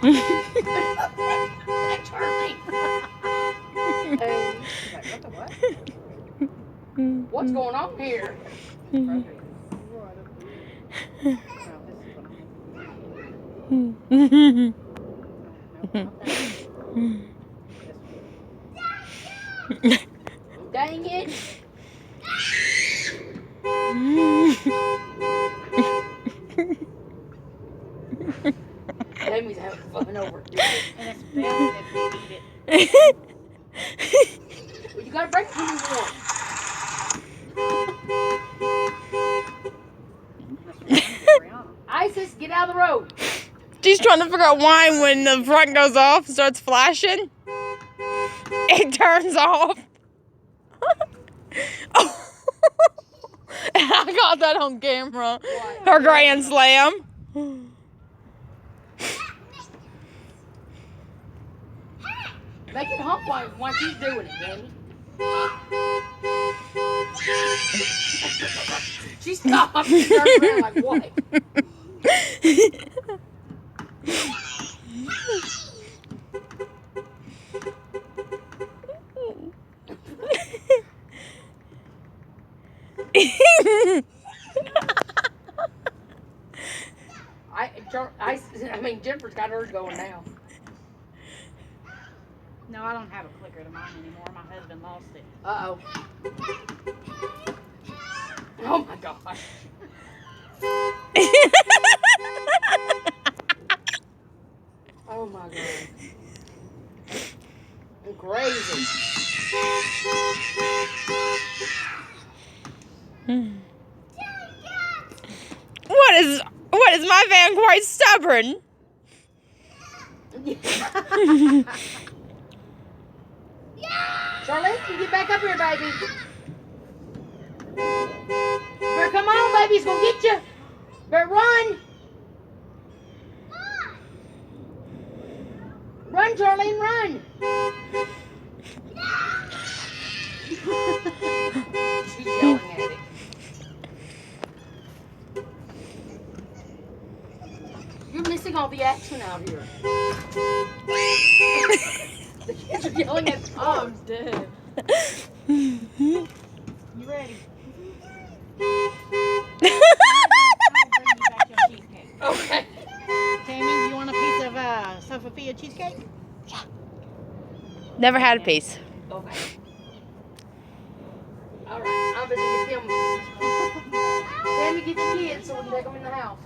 That's Charlie. Hey, she's like, what the what? What's going on here? Dang it! Jamie's having fun over it. And it's bad if you eat it. Well, you gotta break it when you want. Isis, get out of the road. She's trying to figure out why when the front goes off, starts flashing, it turns off. Oh. I got that on camera. What? Her grand slam. Make it hump while she's doing it, Jamie. She stopped. She turned around like, what? Jennifer's got hers going now. No, I don't have a clicker to mine anymore. My husband lost it. Uh-oh. Oh my gosh. Oh my god. I'm crazy. What is my van quite stubborn? Charlotte, you get back up here, baby. Better come on, baby. He's gonna get you. Better run. Run, Charlene, run. She's yelling at it. You're missing all the action out here. The kids are yelling at the car. I'm dead. You ready? Okay. Tammy, you want a piece of Sophia cheesecake? Never had a piece. Okay. All right. I'm busy get them. Tammy, get the kids so we can take them in the house.